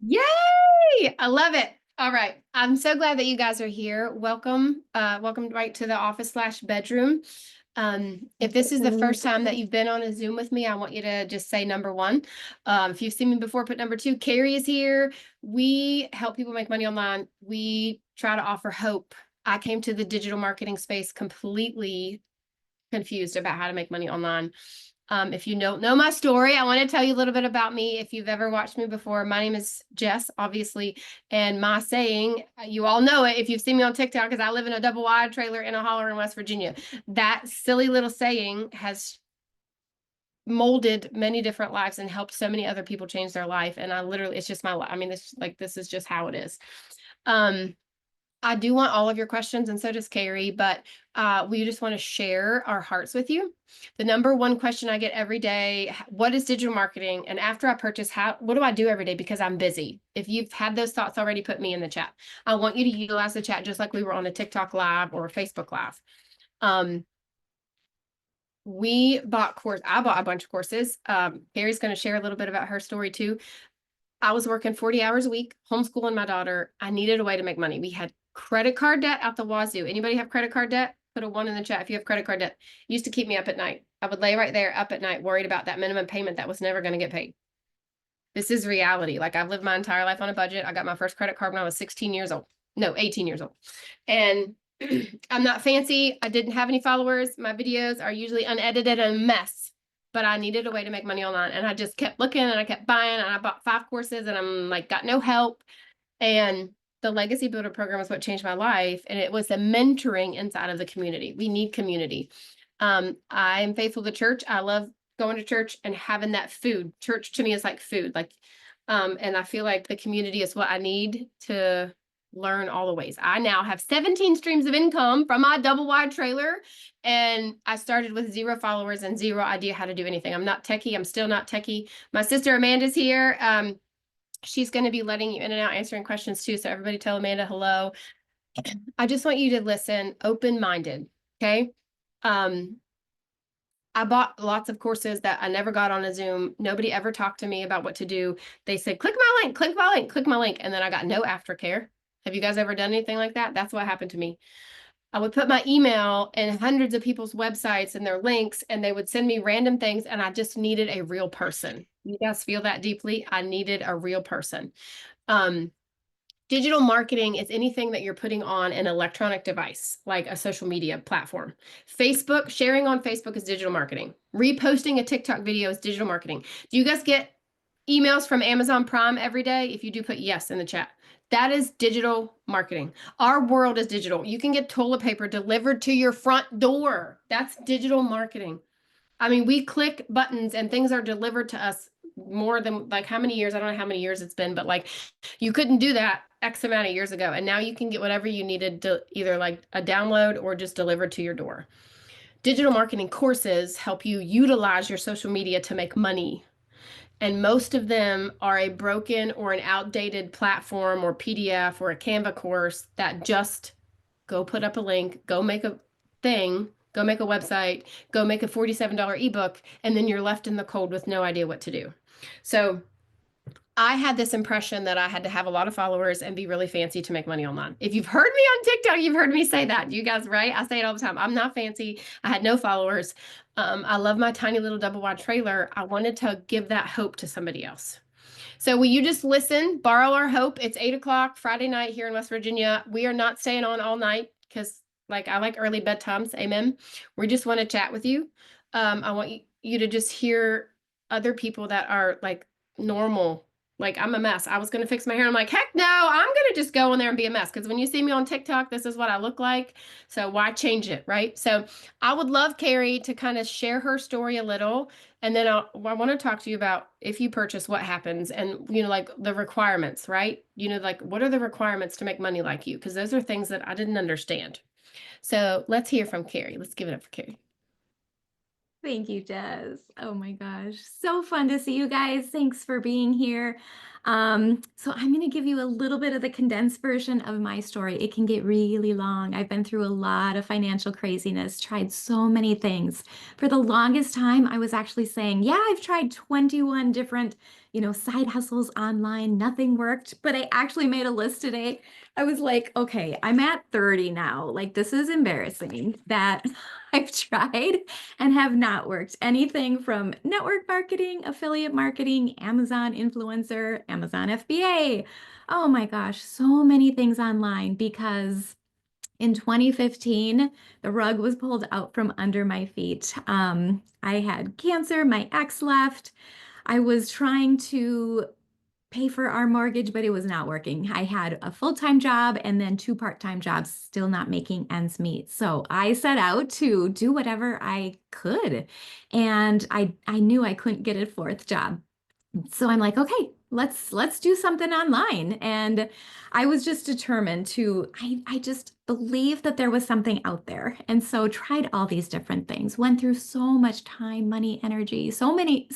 Yay! I love it. All right. I'm so glad that you guys are here. Welcome. Welcome right to the office/bedroom. If this is the first time that you've been on a Zoom with me, I want you to just say number one. If you've seen me before, put number two. Carrie is here. We help people make money online. We try to offer hope. I came to the digital marketing space completely confused about how to make money online. If you don't know my story, I want to tell you a little bit about me. If you've ever watched me before, my name is Jess, obviously, and my saying, you all know it if you've seen me on TikTok, because I live in a double wide trailer in a holler in West Virginia. That silly little saying has molded many different lives and helped so many other people change their life. And I literally, it's just my life. I mean, this is just how it is. I do want all of your questions, and so does Carrie, but we just want to share our hearts with you. The number one question I get every day, what is digital marketing? And after I purchase, what do I do every day? Because I'm busy. If you've had those thoughts already, put me in the chat. I want you to utilize the chat just like we were on a TikTok live or a Facebook live. I bought a bunch of courses. Carrie's going to share a little bit about her story too. I was working 40 hours a week, homeschooling my daughter. I needed a way to make money. We had credit card debt out the wazoo. Anybody have credit card debt? Put a one in the chat if you have credit card debt. It used to keep me up at night. I would lay right there up at night, worried about that minimum payment that was never going to get paid. This is reality. Like, I've lived my entire life on a budget. I got my first credit card when I was 16 years old. No, 18 years old. And I'm not fancy. I didn't have any followers. My videos are usually unedited and a mess, but I needed a way to make money online. And I just kept looking and I kept buying, and I bought 5 courses, and I'm like, got no help. And the Legacy Builder program is what changed my life. And it was the mentoring inside of the community. We need community. I am faithful to church. I love going to church and having that food. Church to me is like food. And I feel like the community is what I need to learn all the ways. I now have 17 streams of income from my double wide trailer, and I started with 0 followers and 0 idea how to do anything. I'm not techie. I'm still not techie. My sister Amanda's here. She's going to be letting you in and out, answering questions too. So everybody tell Amanda hello. I just want you to listen open-minded. Okay. I bought lots of courses that I never got on a Zoom. Nobody ever talked to me about what to do. They said, click my link, click my link, click my link. And then I got no aftercare. Have you guys ever done anything like that? That's what happened to me. I would put my email in hundreds of people's websites and their links, and they would send me random things, and I just needed a real person. You guys feel that deeply? I needed a real person. Digital marketing is anything that you're putting on an electronic device, like a social media platform. Facebook, sharing on Facebook is digital marketing. Reposting a TikTok video is digital marketing. Do you guys get emails from Amazon Prime every day? If you do, put yes in the chat. That is digital marketing. Our world is digital. You can get toilet paper delivered to your front door. That's digital marketing. I mean, we click buttons and things are delivered to us more than, like, how many years? I don't know how many years it's been, but like, you couldn't do that X amount of years ago. And now you can get whatever you needed to either like a download or just delivered to your door. Digital marketing courses help you utilize your social media to make money. And most of them are a broken or an outdated platform or PDF or a Canva course that just go put up a link, go make a thing, go make a website, go make a $47 ebook, and then you're left in the cold with no idea what to do. So I had this impression that I had to have a lot of followers and be really fancy to make money online. If you've heard me on TikTok, you've heard me say that. You guys, right? I say it all the time. I'm not fancy. I had no followers. I love my tiny little double wide trailer. I wanted to give that hope to somebody else. So will you just listen, borrow our hope? It's 8 o'clock Friday night here in West Virginia. We are not staying on all night because, like, I like early bedtimes. Amen. We just want to chat with you. I want you to just hear other people that are like normal. Like, I'm a mess. I was going to fix my hair. I'm like, heck no, I'm going to just go in there and be a mess. Because when you see me on TikTok, this is what I look like. So why change it, right? So I would love Carrie to kind of share her story a little. And then I want to talk to you about, if you purchase, what happens, and, you know, like the requirements, right? You know, like, what are the requirements to make money like you? Because those are things that I didn't understand. So let's hear from Carrie. Let's give it up for Carrie. Thank you, Jess. Oh my gosh. So fun to see you guys. Thanks for being here. So I'm going to give you a little bit of the condensed version of my story. It can get really long. I've been through a lot of financial craziness, tried so many things. For the longest time, I was actually saying, yeah, I've tried 21 different, side hustles online. Nothing worked. But I actually made a list today. I was like, okay, I'm at 30 now. Like, this is embarrassing that I've tried and have not worked. Anything from network marketing, affiliate marketing, Amazon influencer, Amazon FBA. Oh my gosh, so many things online because in 2015, the rug was pulled out from under my feet. I had cancer, my ex left. I was trying to pay for our mortgage, but it was not working. I had a full-time job and then two part-time jobs, still not making ends meet. So I set out to do whatever I could. And I knew I couldn't get a fourth job. So I'm like, okay, let's do something online. And I was just determined to, I just believed that there was something out there. And so tried all these different things, went through so much time, money, energy, so many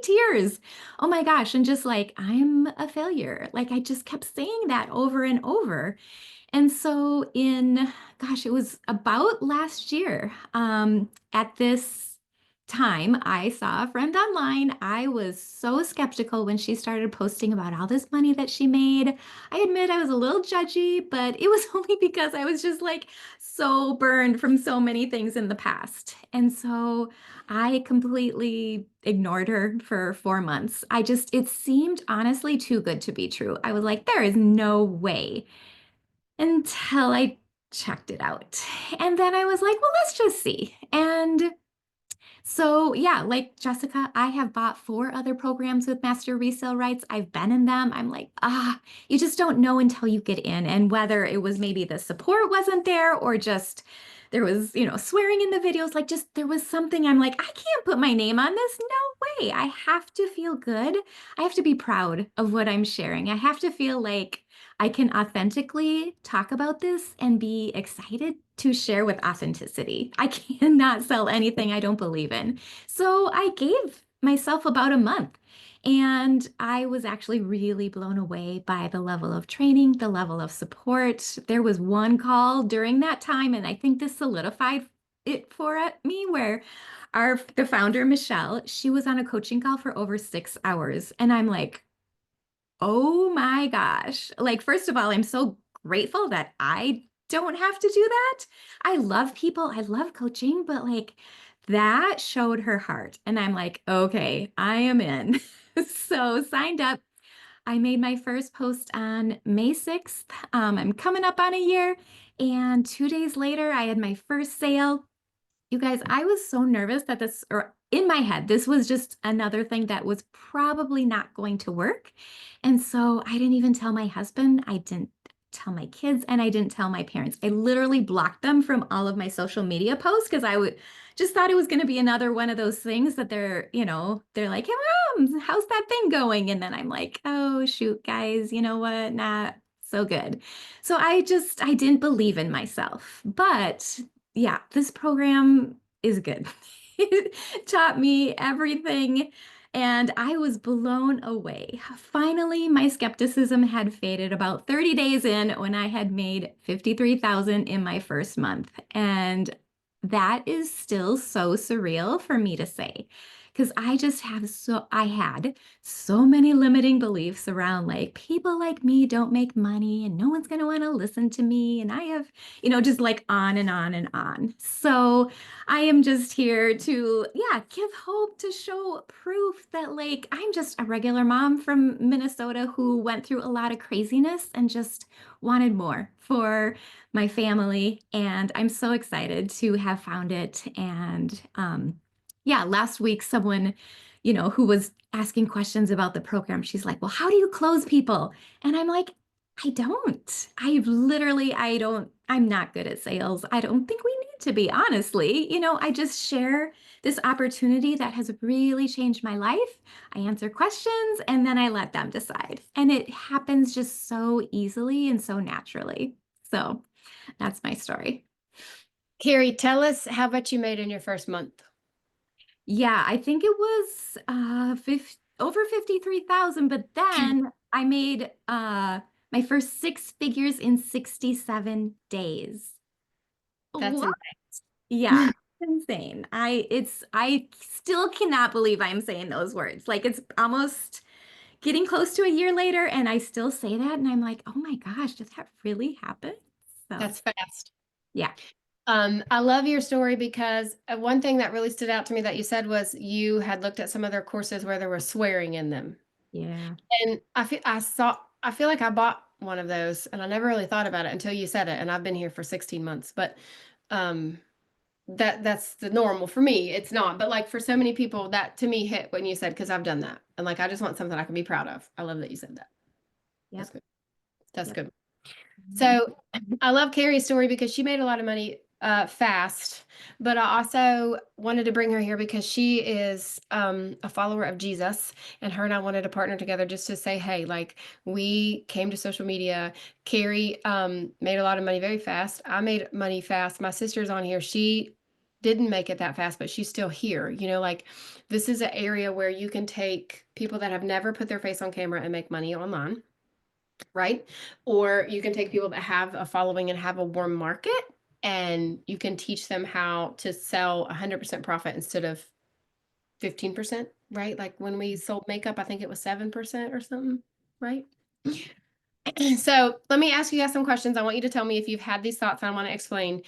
tears. Oh my gosh. And just like, I'm a failure. Like I just kept saying that over and over. And so gosh, it was about last year, at this time, I saw a friend online. I was so skeptical when she started posting about all this money that she made. I admit I was a little judgy, but it was only because I was just like so burned from so many things in the past. And so I completely ignored her for 4 months. It seemed honestly too good to be true. I was like, there is no way until I checked it out. And then I was like, well, let's just see. And so, yeah, like Jessica, I have bought 4 other programs with master resale rights. I've been in them. I'm like, you just don't know until you get in. And whether it was maybe the support wasn't there or just there was, swearing in the videos, like just there was something I'm like, I can't put my name on this. No way. I have to feel good. I have to be proud of what I'm sharing. I have to feel like I can authentically talk about this and be excited to share with authenticity. I cannot sell anything I don't believe in. So I gave myself about a month. And I was actually really blown away by the level of training, the level of support. There was one call during that time, and I think this solidified it for me where the founder, Michelle, she was on a coaching call for over 6 hours. And I'm like, oh my gosh. Like, first of all, I'm so grateful that I don't have to do that. I love people, I love coaching, but like that showed her heart. And I'm like, okay, I am in. So signed up. I made my first post on May 6th. I'm coming up on a year. And 2 days later, I had my first sale. You guys, I was so nervous that or in my head, this was just another thing that was probably not going to work. And so I didn't even tell my husband, I didn't tell my kids, and I didn't tell my parents. I literally blocked them from all of my social media posts because I would just thought it was going to be another one of those things that they're like, hey, Mom, how's that thing going? And then I'm like, oh, shoot, guys, you know what? Not so good. So I didn't believe in myself. But yeah, this program is good. It taught me everything, and I was blown away. Finally, my skepticism had faded about 30 days in when I had made 53,000 in my first month. And that is still so surreal for me to say because I had so many limiting beliefs around like people like me don't make money and no one's going to want to listen to me. And I have just like on and on and on. So I am just here to, yeah, give hope to show proof that like I'm just a regular mom from Minnesota who went through a lot of craziness and just wanted more for my family. And I'm so excited to have found it. And yeah, last week, someone, who was asking questions about the program, she's like, well, how do you close people? And I'm like, I don't, I'm not good at sales. I don't think we need to be, honestly. I just share this opportunity that has really changed my life. I answer questions and then I let them decide. And it happens just so easily and so naturally. So that's my story. Carrie, tell us how much you made in your first month. Yeah, I think it was over 53,000, but then I made my first six figures in 67 days. That's What? insane. Yeah, insane. I still cannot believe I'm saying those words. Like it's almost getting close to a year later and I still say that and I'm like, "Oh my gosh, did that really happen?" So, That's fast. yeah. I love your story because one thing that really stood out to me that you said was you had looked at some other courses where there was swearing in them. Yeah. And I feel like I bought one of those and I never really thought about it until you said it. And I've been here for 16 months, but um that's the normal for me. It's not, but like for so many people that to me hit when you said, because I've done that. And like I just want something I can be proud of. I love that you said that. That's Yep. good. That's Yep. good. So I love Carrie's story because she made a lot of money fast, but I also wanted to bring her here because she is a follower of Jesus, and her and I wanted to partner together just to say, hey, like we came to social media. Carrie made a lot of money very fast. I made money fast. My sister's on here. She didn't make it that fast, but she's still here. You know, like this is an area where you can take people that have never put their face on camera and make money online, right? Or you can take people that have a following and have a warm market, and you can teach them how to sell 100% profit instead of 15%, right? Like when we sold makeup, I think it was 7% or something, right? So let me ask you guys some questions. I want you to tell me if you've had these thoughts. I want to explain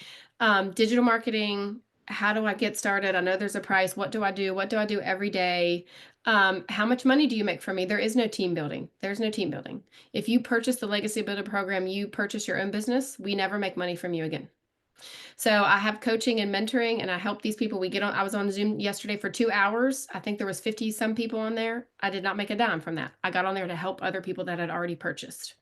digital marketing. How do I get started? I know there's a price. What do I do? What do I do every day? How much money do you make from me? There is no team building. There's no team building. If you purchase the Legacy Builder program, you purchase your own business. We never make money from you again. So I have coaching and mentoring, and I help these people. I was on Zoom yesterday for 2 hours. I think there was 50 some people on there. I did not make a dime from that. I got on there to help other people that had already purchased.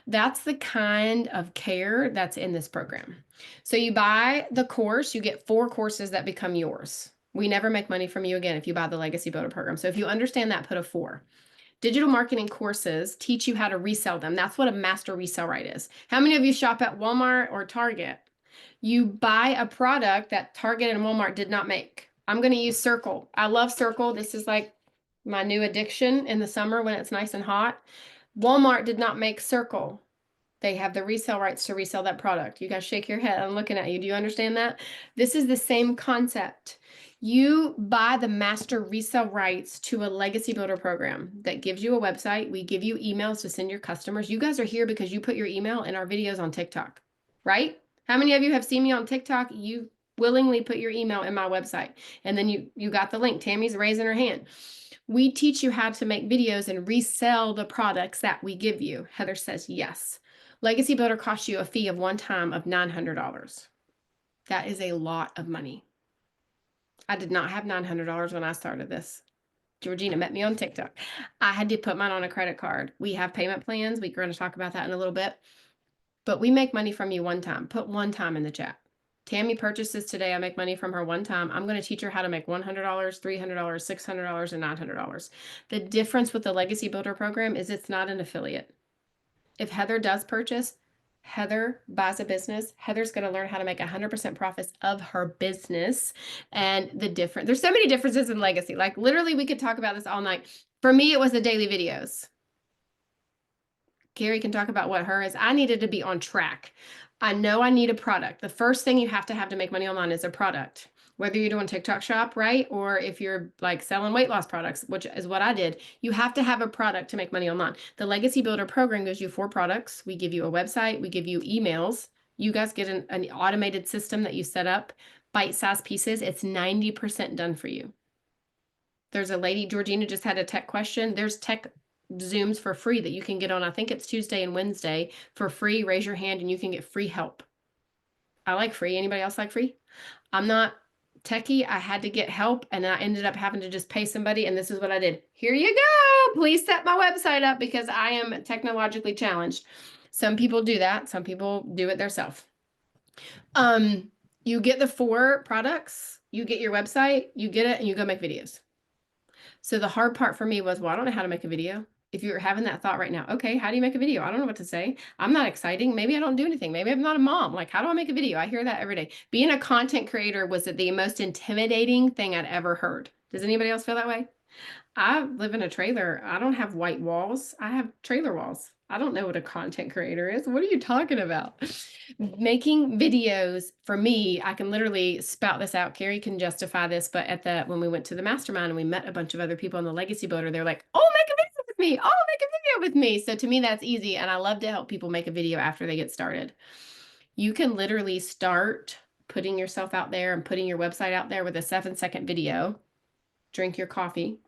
That's the kind of care that's in this program. So you buy the course, you get 4 courses that become yours. We never make money from you again if you buy the Legacy Builder program. So if you understand that, put a 4. Digital marketing courses teach you how to resell them. That's what a master resell right is. How many of you shop at Walmart or Target? You buy a product that Target and Walmart did not make. I'm going to use Circle. I love Circle. This is like my new addiction in the summer when it's nice and hot. Walmart did not make Circle. They have the resale rights to resell that product. You guys shake your head. I'm looking at you. Do you understand that? This is the same concept. You buy the master resale rights to a Legacy Builder program that gives you a website. We give you emails to send your customers. You guys are here because you put your email in our videos on TikTok, right? How many of you have seen me on TikTok? You willingly put your email in my website, and then you got the link. Tammy's raising her hand. We teach you how to make videos and resell the products that we give you. Heather says yes. Legacy Builder costs you a fee of one time of $900. That is a lot of money. I did not have $900 when I started this. Georgina met me on TikTok. I had to put mine on a credit card. We have payment plans. We're going to talk about that in a little bit. But we make money from you one time. Put one time in the chat. Tammy purchases today. I make money from her one time. I'm going to teach her how to make $100, $300, $600, and $900. The difference with the Legacy Builder program is it's not an affiliate. If Heather does purchase, Heather buys a business, Heather's going to learn how to make 100% profits of her business. And there's so many differences in Legacy. Like literally we could talk about this all night. For me, it was the daily videos. Carrie can talk about what her is. I needed to be on track. I know I need a product. The first thing you have to make money online is a product. Whether you're doing TikTok shop, right? Or if you're like selling weight loss products, which is what I did, you have to have a product to make money online. The Legacy Builder program gives you 4 products. We give you a website. We give you emails. You guys get an automated system that you set up, bite-sized pieces. It's 90% done for you. There's a lady, Georgina just had a tech question. There's tech Zooms for free that you can get on. I think it's Tuesday and Wednesday for free. Raise your hand and you can get free help. I like free. Anybody else like free? I'm not techie. I had to get help and I ended up having to just pay somebody. And this is what I did. Here you go. Please set my website up because I am technologically challenged. Some people do that. Some people do it themselves. You get the 4 products, you get your website, you get it, and you go make videos. So the hard part for me was, well, I don't know how to make a video. If you're having that thought right now, okay, how do you make a video? I don't know what to say. I'm not exciting. Maybe I don't do anything. Maybe I'm not a mom. Like, how do I make a video? I hear that every day. Being a content creator was the most intimidating thing I'd ever heard. Does anybody else feel that way? I live in a trailer. I don't have white walls. I have trailer walls. I don't know what a content creator is. What are you talking about? Making videos for me, I can literally spout this out. Carrie can justify this, but when we went to the mastermind and we met a bunch of other people on the legacy boater, they're like, "Oh, make a video with me. Oh, make a video with me." So to me, that's easy. And I love to help people make a video after they get started. You can literally start putting yourself out there and putting your website out there with a 7-second video. Drink your coffee.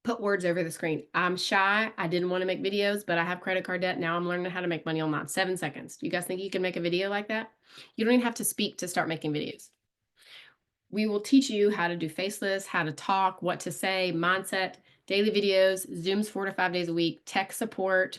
Put words over the screen. I'm shy. I didn't want to make videos, but I have credit card debt. Now I'm learning how to make money online. 7 seconds. Do you guys think you can make a video like that? You don't even have to speak to start making videos. We will teach you how to do faceless, how to talk, what to say, mindset, daily videos, Zooms 4 to 5 days a week, tech support.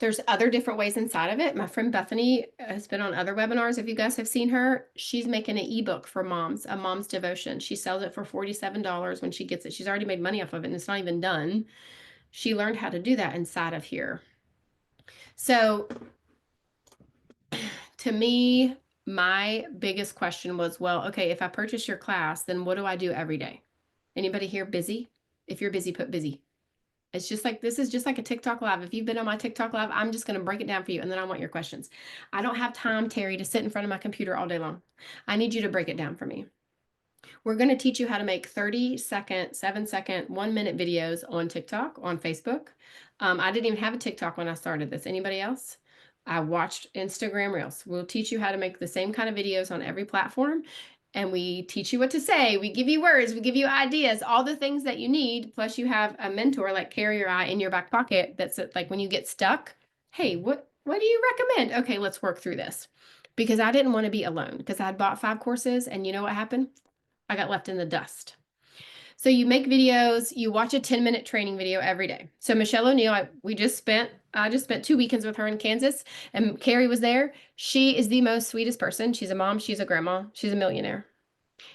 There's other different ways inside of it. My friend Bethany has been on other webinars. If you guys have seen her, she's making an ebook for moms, a mom's devotion. She sells it for $47 when she gets it. She's already made money off of it and it's not even done. She learned how to do that inside of here. So to me, my biggest question was, well, okay, if I purchase your class, then what do I do every day? Anybody here busy? If you're busy, put busy. It's just like, this is just like a TikTok live. If you've been on my TikTok live, I'm just going to break it down for you. And then I want your questions. I don't have time, Terry, to sit in front of my computer all day long. I need you to break it down for me. We're going to teach you how to make 30-second, 7-second, 1-minute videos on TikTok, on Facebook. I didn't even have a TikTok when I started this. Anybody else? I watched Instagram Reels. We'll teach you how to make the same kind of videos on every platform. And we teach you what to say. We give you words. We give you ideas, all the things that you need. Plus you have a mentor like Carrie or I in your back pocket. That's like when you get stuck, hey, what do you recommend? Okay, let's work through this. Because I didn't want to be alone because I had bought 5 courses and you know what happened? I got left in the dust. So you make videos, you watch a 10-minute training video every day. So Michelle O'Neill, I just spent 2 weekends with her in Kansas and Carrie was there. She is the most sweetest person. She's a mom, she's a grandma, she's a millionaire.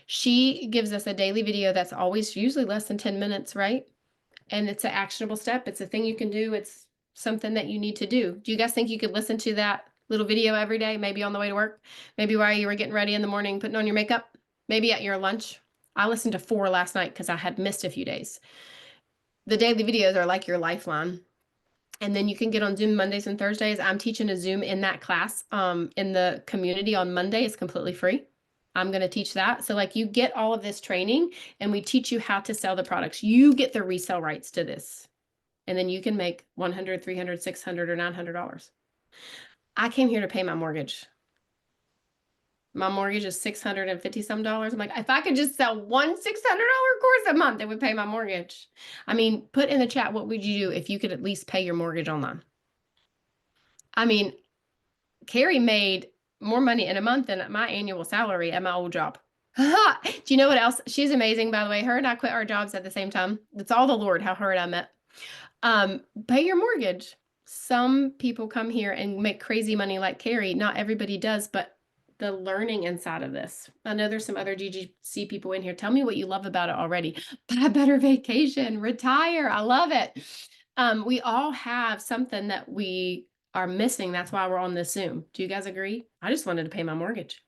She gives us a daily video that's always usually less than 10 minutes, right? And it's an actionable step. It's a thing you can do. It's something that you need to do. Do you guys think you could listen to that little video every day? Maybe on the way to work, maybe while you were getting ready in the morning, putting on your makeup, maybe at your lunch. I listened to 4 last night because I had missed a few days. The daily videos are like your lifeline. And then you can get on Zoom Mondays and Thursdays. I'm teaching a Zoom in that class in the community on Monday. It's completely free. I'm going to teach that. So like you get all of this training and we teach you how to sell the products. You get the resale rights to this. And then you can make $100, $300, $600, or $900. I came here to pay my mortgage. My mortgage is $650 some. I'm like, if I could just sell one $600 course a month, it would pay my mortgage. I mean, put in the chat, what would you do if you could at least pay your mortgage online? I mean, Carrie made more money in a month than my annual salary at my old job. Do you know what else? She's amazing, by the way. Her and I quit our jobs at the same time. It's all the Lord, how her and I met. Pay your mortgage. Some people come here and make crazy money like Carrie. Not everybody does, but the learning inside of this. I know there's some other GGC people in here. Tell me what you love about it already. Buy a better vacation, retire. I love it. We all have something that we are missing. That's why we're on this Zoom. Do you guys agree? I just wanted to pay my mortgage.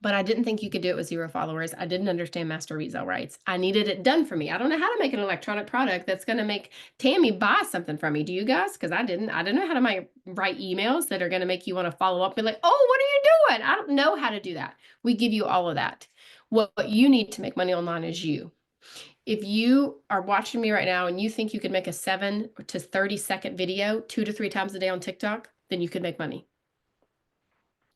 But I didn't think you could do it with 0 followers. I didn't understand master resale rights. I needed it done for me. I don't know how to make an electronic product that's going to make Tammy buy something from me. Do you guys? Because I didn't know how to write emails that are going to make you want to follow up and be like, oh, what are you doing? I don't know how to do that. We give you all of that. What you need to make money online is you. If you are watching me right now and you think you could make a 7 to 30-second video 2 to 3 times a day on TikTok, then you could make money.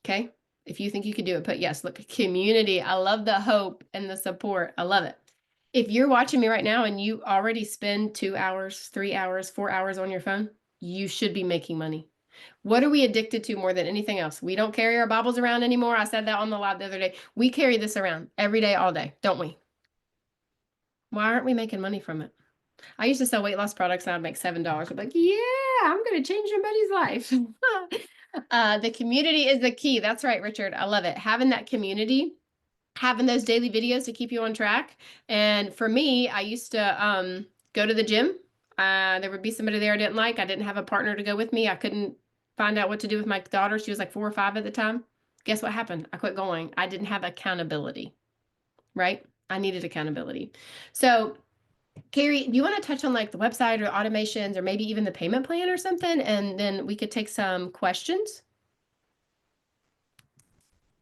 Okay? If you think you could do it, put yes. Look, community. I love the hope and the support. I love it. If you're watching me right now and you already spend 2 hours, 3 hours, 4 hours on your phone, you should be making money. What are we addicted to more than anything else? We don't carry our Bibles around anymore. I said that on the live the other day. We carry this around every day, all day, don't we? Why aren't we making money from it? I used to sell weight loss products and I'd make $7. I'd be like, yeah, I'm going to change somebody's life. The community is the key. That's right, Richard. I love it. Having that community, having those daily videos to keep you on track. And for me, I used to go to the gym. There would be somebody there I didn't like. I didn't have a partner to go with me. I couldn't find out what to do with my daughter. She was like 4 or 5 at the time. Guess what happened? I quit going. I didn't have accountability, right? I needed accountability. So Carrie, do you want to touch on like the website or automations or maybe even the payment plan or something? And then we could take some questions.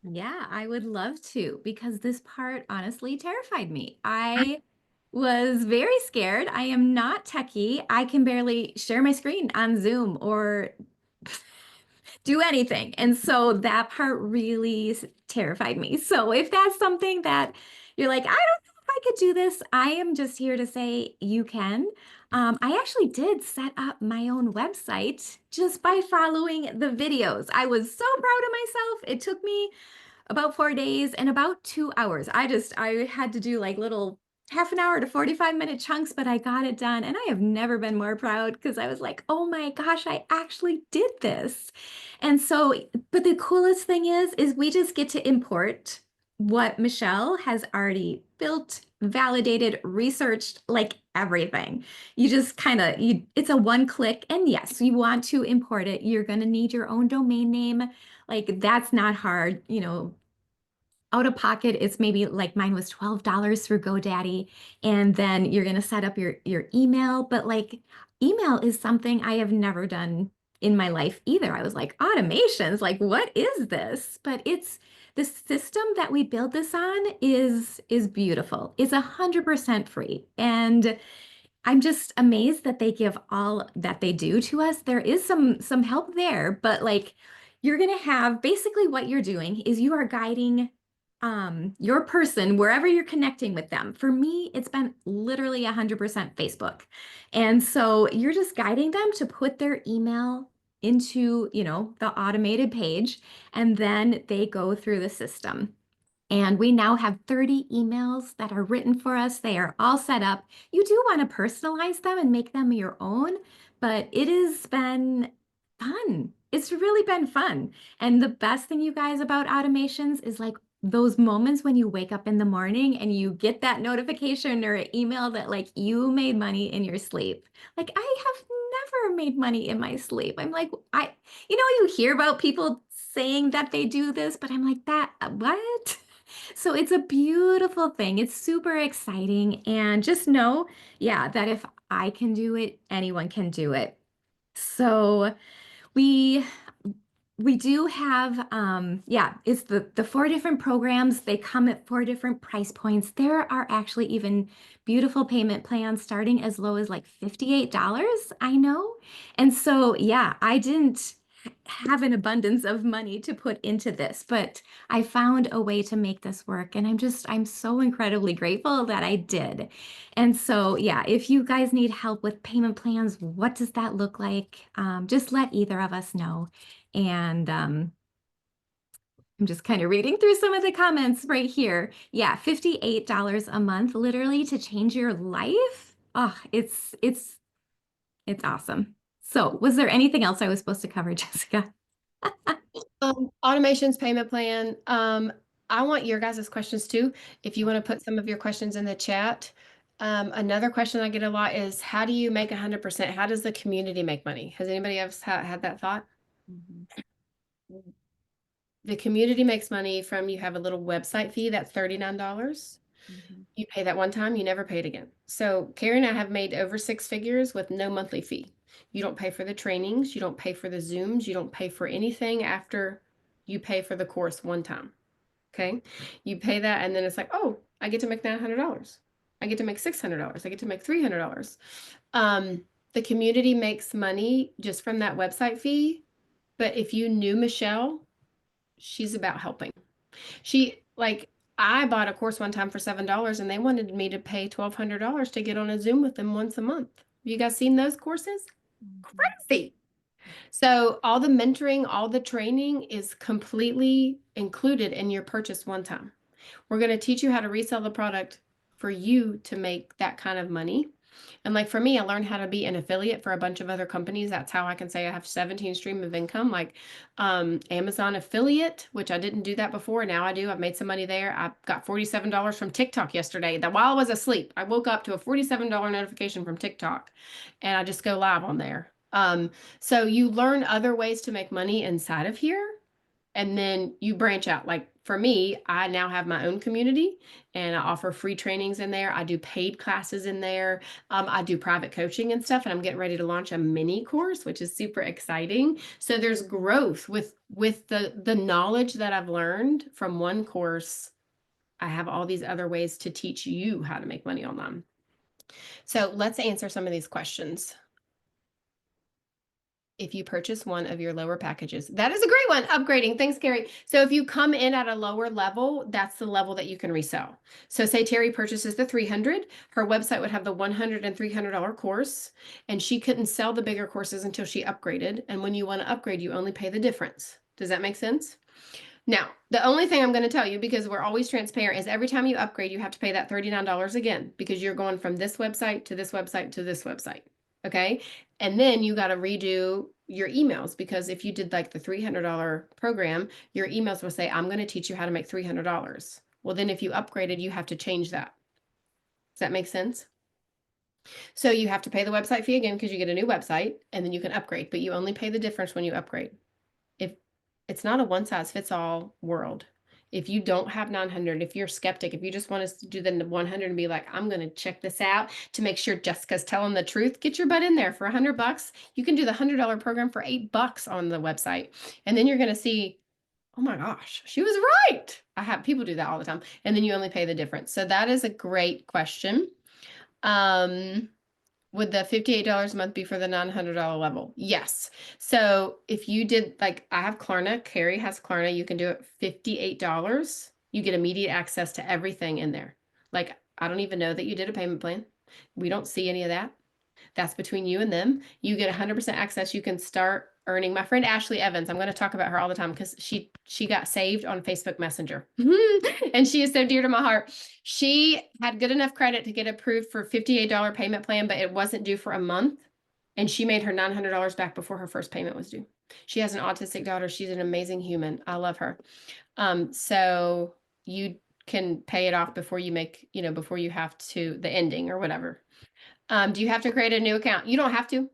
Yeah, I would love to because this part honestly terrified me. I was very scared. I am not techie. I can barely share my screen on Zoom or do anything. And so that part really terrified me. So if that's something that you're like, I don't know if I could do this, I am just here to say you can. I actually did set up my own website just by following the videos. I was so proud of myself. It took me about 4 days and about 2 hours. I had to do like little half an hour to 45-minute chunks, but I got it done. And I have never been more proud because I was like, oh my gosh, I actually did this. And so, but the coolest thing is we just get to import what Michelle has already built, validated, researched, like everything. You just kind of, it's a one click. And yes, you want to import it. You're going to need your own domain name. Like that's not hard, out of pocket, it's maybe like mine was $12 through GoDaddy. And then you're going to set up your email. But like email is something I have never done in my life either. I was like, automations, like what is this? But it's the system that we build this on is beautiful. It's 100% free. And I'm just amazed that they give all that they do to us. There is some help there, but like you're going to have basically what you're doing is you are guiding your person wherever you're connecting with them. For me, it's been literally 100% Facebook. And so you're just guiding them to put their email into, the automated page, and then they go through the system. And we now have 30 emails that are written for us. They are all set up. You do want to personalize them and make them your own, but it has been fun. It's really been fun. And the best thing, you guys, about automations is like those moments when you wake up in the morning and you get that notification or email that like you made money in your sleep. Like I have never made money in my sleep. I'm like, you hear about people saying that they do this, but I'm like, what? So it's a beautiful thing. It's super exciting. And just know, yeah, that if I can do it, anyone can do it. So we we do have yeah, it's the four different programs. They come at four different price points. There are actually even beautiful payment plans starting as low as like $58, I know. And so yeah, I didn't have an abundance of money to put into this, but I found a way to make this work. And I'm so incredibly grateful that I did. And so, yeah, if you guys need help with payment plans, what does that look like? Just let either of us know. And I'm just kind of reading through some of the comments right here. Yeah, $58 a month, literally to change your life. Oh, it's awesome. So, was there anything else I was supposed to cover, Jessica? Automations, payment plan. I want your guys' questions too. If you want to put some of your questions in the chat. Another question I get a lot is, how do you make 100%? How does the community make money? Has anybody else had that thought? The community makes money from, you have a little website fee, that's $39. You pay that one time, you never pay it again. So Carrie and I have made over 6 figures with no monthly fee. You don't pay for the trainings, you don't pay for the Zooms, you don't pay for anything after you pay for the course one time. Okay. You pay that, and then it's like, oh, I get to make $900. I get to make $600. I get to make $300. The community makes money just from that website fee. But if you knew Michelle, she's about helping. I bought a course one time for $7 and they wanted me to pay $1,200 to get on a Zoom with them once a month. Have you guys seen those courses? Crazy. So all the mentoring, all the training is completely included in your purchase one time. We're going to teach you how to resell the product for you to make that kind of money. And like for me, I learned how to be an affiliate for a bunch of other companies. That's how I can say I have 17 stream of income, like Amazon affiliate, which I didn't do that before. Now I do. I've made some money there. I got $47 from TikTok yesterday. That while I was asleep, I woke up to a $47 notification from TikTok, and I just go live on there. So you learn other ways to make money inside of here, and then you branch out. Like for me, I now have my own community and I offer free trainings in there. I do paid classes in there. I do private coaching and stuff, and I'm getting ready to launch a mini course, which is super exciting. So there's growth with the knowledge that I've learned from one course. I have all these other ways to teach you how to make money online. So let's answer some of these questions. If you purchase one of your lower packages, that is a great one. Upgrading. Thanks, Carrie. So if you come in at a lower level, that's the level that you can resell. So say Terry purchases the 300, her website would have the $100 and $300 course, and she couldn't sell the bigger courses until she upgraded. And when you want to upgrade, you only pay the difference. Does that make sense? Now, the only thing I'm going to tell you, because we're always transparent, is every time you upgrade, you have to pay that $39 again, because you're going from this website to this website to this website. Okay. And then you got to redo your emails, because if you did like the $300 program, your emails will say, I'm going to teach you how to make $300. Well, then if you upgraded, you have to change that. Does that make sense? So you have to pay the website fee again because you get a new website, and then you can upgrade, but you only pay the difference when you upgrade. If it's not a one size fits all world. If you don't have 900, if you're skeptic, if you just want us to do the 100 and be like, I'm going to check this out to make sure Jessica's telling the truth, get your butt in there for $100. You can do the $100 program for $8 on the website. And then you're going to see, oh my gosh, she was right. I have people do that all the time. And then you only pay the difference. So that is a great question. Would the $58 a month be for the $900 level? Yes. So if you did, like, I have Klarna, Carrie has Klarna, you can do it $58. You get immediate access to everything in there. Like, I don't even know that you did a payment plan. We don't see any of that. That's between you and them. You get 100% access. You can start earning. My friend Ashley Evans, I'm going to talk about her all the time because she got saved on Facebook Messenger. And she is so dear to my heart. She had good enough credit to get approved for $58 payment plan, but it wasn't due for a month. And she made her $900 back before her first payment was due. She has an autistic daughter. She's an amazing human. I love her. So you can pay it off before you make, before you have to, the ending or whatever. Do you have to create a new account? You don't have to.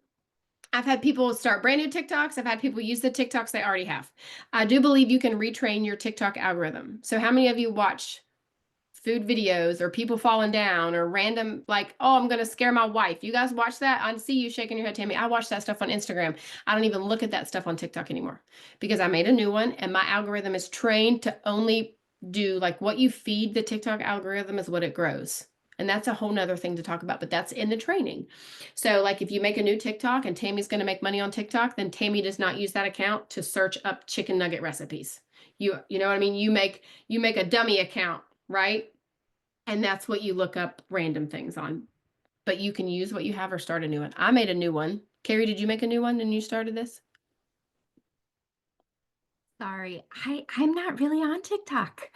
I've had people start brand new TikToks. I've had people use the TikToks they already have. I do believe you can retrain your TikTok algorithm. So how many of you watch food videos or people falling down or random, like, oh, I'm going to scare my wife? You guys watch that? I see you shaking your head, Tammy. I watch that stuff on Instagram. I don't even look at that stuff on TikTok anymore because I made a new one and my algorithm is trained to only do like what you feed the TikTok algorithm is what it grows. And that's a whole nother thing to talk about, but that's in the training. So like if you make a new TikTok and Tammy's going to make money on TikTok, then Tammy does not use that account to search up chicken nugget recipes. You know what I mean? You make a dummy account, right? And that's what you look up random things on. But you can use what you have or start a new one. I made a new one. Carrie, did you make a new one and you started this? Sorry, I'm not really on TikTok.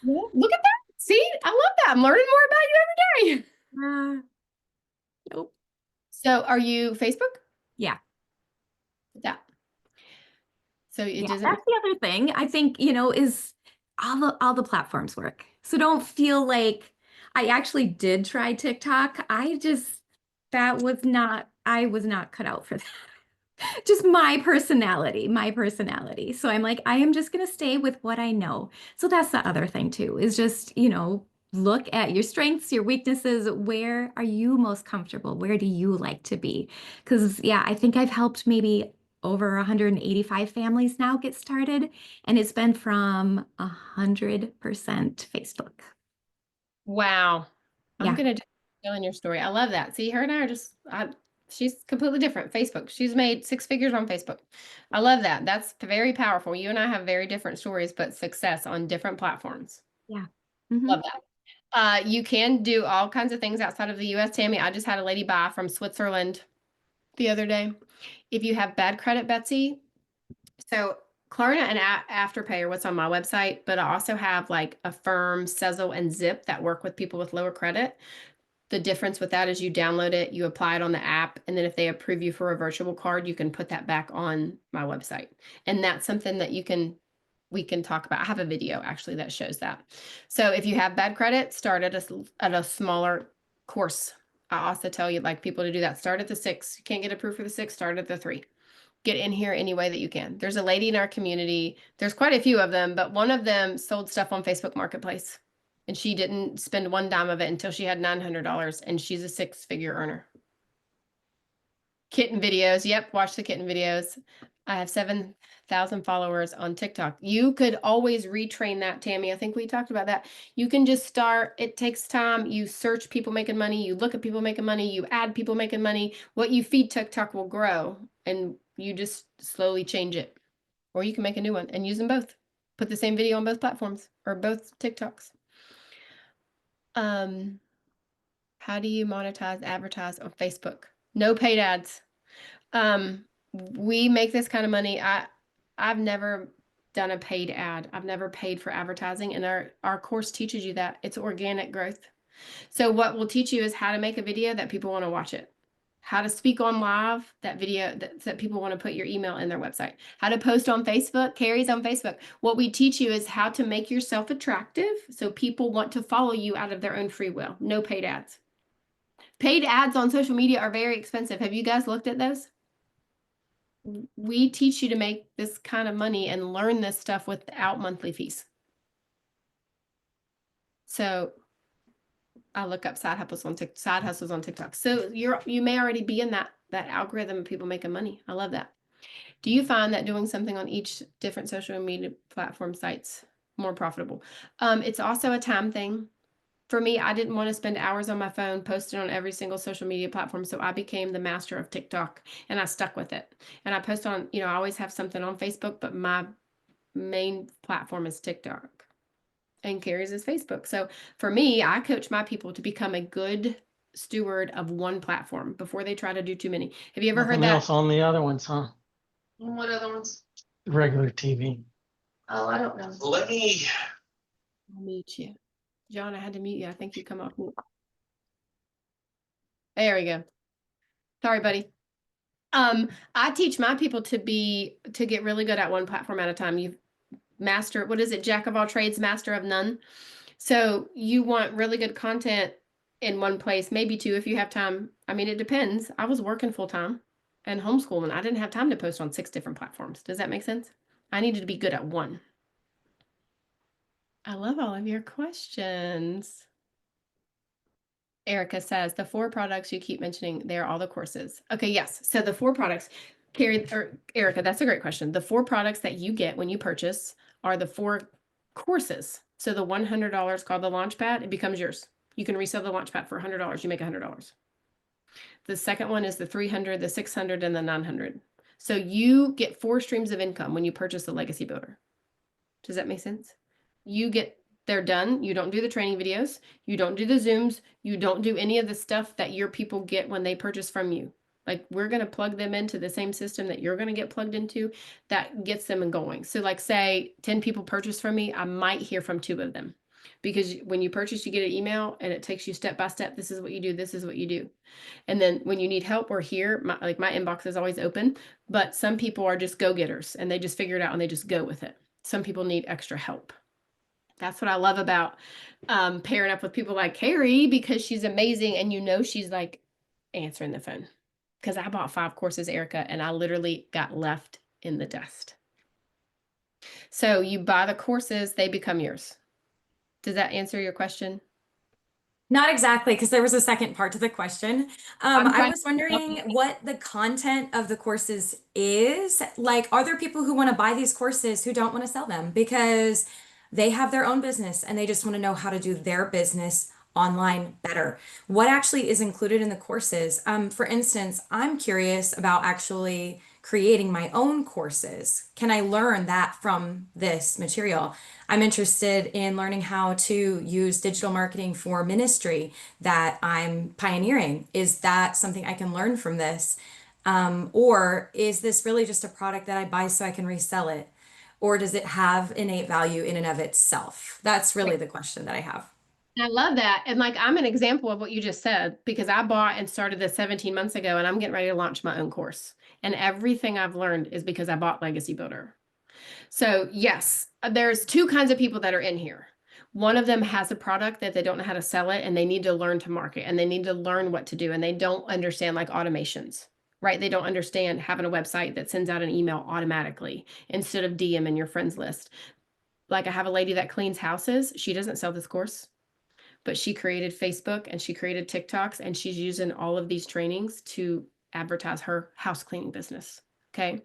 Yeah. Look at that. See, I love that. I'm learning more about you every day. Nope. So are you Facebook? Yeah. Yeah. So it Yeah, doesn't. that's the other thing I think, is all the platforms work. So don't feel like I actually did try TikTok. I was not cut out for that. Just my personality. So I'm like, I am just going to stay with what I know. So that's the other thing too, is just, look at your strengths, your weaknesses. Where are you most comfortable? Where do you like to be? Because, yeah, I think I've helped maybe over 185 families now get started, and it's been from 100% Facebook. Wow. I'm Yeah. going to tell in your story. I love that. See, her and I are just, she's completely different. Facebook. She's made 6 figures on Facebook. I love that. That's very powerful. You and I have very different stories, but success on different platforms. Yeah. Mhm. Love that. You can do all kinds of things outside of the US, Tammy. I just had a lady buy from Switzerland the other day. If you have bad credit, Betsy, so Klarna and Afterpay are what's on my website, but I also have like Affirm, Sezzle, and Zip that work with people with lower credit. The difference with that is you download it, you apply it on the app, and then if they approve you for a virtual card, you can put that back on my website. And that's something that we can talk about. I have a video actually that shows that. So if you have bad credit, start at a smaller course. I also tell you like people to do that. Start at the 6. You can't get approved for the 6, start at the 3. get in here any way that you can. There's a lady in our community, there's quite a few of them, but one of them sold stuff on Facebook Marketplace. And she didn't spend one dime of it until she had $900, and she's a 6-figure earner. Kitten videos. Yep, watch the kitten videos. I have 7,000 followers on TikTok. You could always retrain that, Tammy. I think we talked about that. You can just start. It takes time. You search people making money. You look at people making money. You add people making money. What you feed TikTok will grow, and you just slowly change it. Or you can make a new one and use them both. Put the same video on both platforms or both TikToks. How do you monetize, advertise on Facebook? No paid ads. We make this kind of money. I've never done a paid ad. I've never paid for advertising, and our course teaches you that. It's organic growth. So what we'll teach you is how to make a video that people want to watch it. How to speak on live, that video that people want to put your email in their website. How to post on Facebook, Carrie's on Facebook. What we teach you is how to make yourself attractive so people want to follow you out of their own free will. No paid ads. Paid ads on social media are very expensive. Have you guys looked at those? We teach you to make this kind of money and learn this stuff without monthly fees. So I look up side hustles on TikTok. So you may already be in that algorithm of people making money. I love that. Do you find that doing something on each different social media platform sites more profitable? It's also a time thing. For me, I didn't want to spend hours on my phone posting on every single social media platform. So I became the master of TikTok, and I stuck with it. And I post on, I always have something on Facebook, but my main platform is TikTok, and Carrie's is Facebook. So for me, I coach my people to become a good steward of one platform before they try to do too many. Have you ever heard Nothing that? else on the other ones, huh? What other ones? Regular TV. Oh, I don't know. Let me. I'll mute you. John, I had to mute you. I think you come off mute. There we go. Sorry, buddy. I teach my people to get really good at one platform at a time. You master, what is it? Jack of all trades, master of none. So you want really good content in one place, maybe two if you have time. I mean, it depends. I was working full time and homeschooling. I didn't have time to post on 6 different platforms. Does that make sense? I needed to be good at one. I love all of your questions. Erica says, the 4 products you keep mentioning, they're all the courses. Okay, yes. So the 4 products, Carrie or Erica, that's a great question. The 4 products that you get when you purchase are the 4 courses. So the $100 called the Launchpad, it becomes yours. You can resell the Launchpad for $100. You make $100. The second one is the 300, the 600, and the 900. So you get 4 streams of income when you purchase the Legacy Builder. Does that make sense? They're done. You don't do the training videos. You don't do the Zooms. You don't do any of the stuff that your people get when they purchase from you. Like, we're going to plug them into the same system that you're going to get plugged into that gets them going. So like, say 10 people purchase from me, I might hear from 2 of them, because when you purchase, you get an email and it takes you step by step. This is what you do. This is what you do. And then when you need help, we're here. My inbox is always open, but some people are just go-getters and they just figure it out and they just go with it. Some people need extra help. That's what I love about pairing up with people like Carrie, because she's amazing and she's like answering the phone. Because I bought 5 courses, Erica, and I literally got left in the dust. So you buy the courses, they become yours. Does that answer your question? Not exactly, because there was a second part to the question. I trying was wondering what the content of the courses is. Like, are there people who want to buy these courses who don't want to sell them because they have their own business and they just want to know how to do their business online better? What actually is included in the courses? For instance, I'm curious about actually creating my own courses. Can I learn that from this material? I'm interested in learning how to use digital marketing for ministry that I'm pioneering. Is that something I can learn from this? Or is this really just a product that I buy so I can resell it? Or does it have innate value in and of itself? That's really the question that I have. I love that. And like, I'm an example of what you just said, because I bought and started this 17 months ago, and I'm getting ready to launch my own course. And everything I've learned is because I bought Legacy Builder. So yes, there's 2 kinds of people that are in here. One of them has a product that they don't know how to sell it, and they need to learn to market, and they need to learn what to do, and they don't understand like automations, right? They don't understand having a website that sends out an email automatically instead of DM in your friends list. Like I have a lady that cleans houses. She doesn't sell this course, but she created Facebook and she created TikToks, and she's using all of these trainings to advertise her house cleaning business. Okay.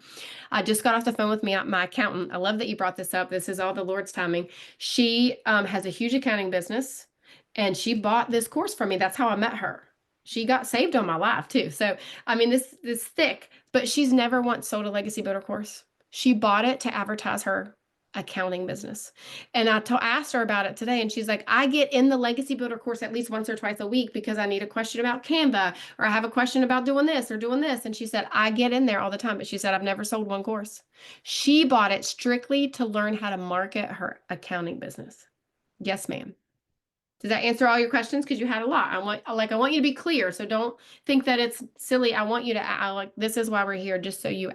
I just got off the phone with my accountant. I love that you brought this up. This is all the Lord's timing. She has a huge accounting business, and she bought this course from me. That's how I met her. She got saved on my life too. So, I mean, this thick, but she's never once sold a Legacy Builder course. She bought it to advertise her accounting business. And I asked her about it today, and she's like, I get in the Legacy Builder course at least once or twice a week because I need a question about Canva, or I have a question about doing this or doing this. And she said, I get in there all the time, but she said, I've never sold one course. She bought it strictly to learn how to market her accounting business. Yes, ma'am. Does that answer all your questions? Because you had a lot. I want you to be clear. So don't think that it's silly. I want you to this is why we're here, just so you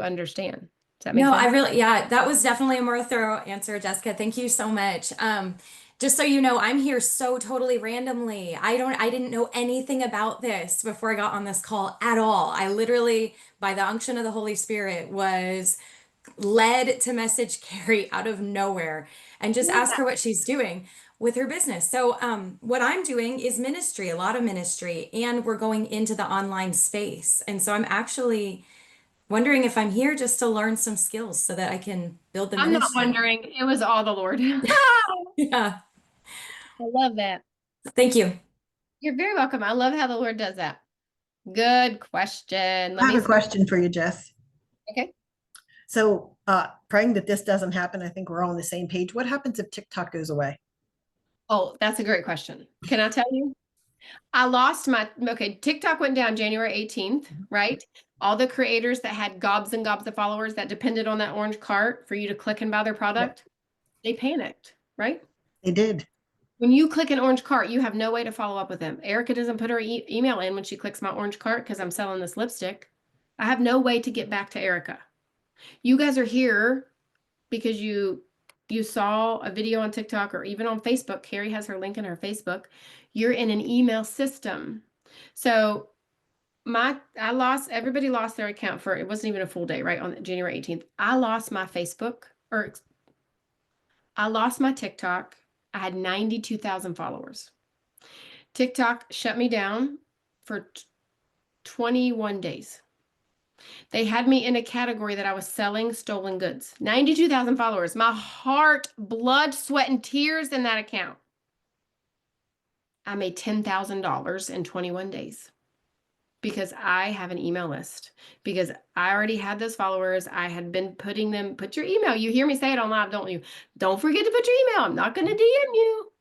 understand. Does that make No, sense? yeah, that was definitely a more thorough answer, Jessica. Thank you so much. Just so you know, I'm here so totally randomly. I didn't know anything about this before I got on this call at all. I literally, by the unction of the Holy Spirit, was led to message Carrie out of nowhere and just ask her what she's doing with her business. So, what I'm doing is ministry, a lot of ministry, and we're going into the online space. And so I'm actually wondering if I'm here just to learn some skills so that I can build the I'm not ministry. wondering. It was all the Lord. I Yeah. love that. Thank you. You're very welcome. I love how the Lord does that. Good question. I have a question for you, Jess. Okay. So, praying that this doesn't happen, I think we're all on the same page. What happens if TikTok goes away? Oh, that's a great question. Can I tell you? I lost TikTok went down January 18th, right? All the creators that had gobs and gobs of followers that depended on that orange cart for you to click and buy their product, they panicked, right? They did. When you click an orange cart, you have no way to follow up with them. Erica doesn't put her email in when she clicks my orange cart because I'm selling this lipstick. I have no way to get back to Erica. You guys are here because you saw a video on TikTok or even on Facebook. Carrie has her link in her Facebook. You're in an email system. So everybody lost their account it wasn't even a full day, right? On January 18th. I lost my Facebook, or I lost my TikTok. I had 92,000 followers. TikTok shut me down for 21 days. They had me in a category that I was selling stolen goods. 92,000 followers. My heart, blood, sweat, and tears in that account. I made $10,000 in 21 days because I have an email list, because I already had those followers. I had been put your email. You hear me say it on live, don't you? Don't forget to put your email. I'm not going to DM you.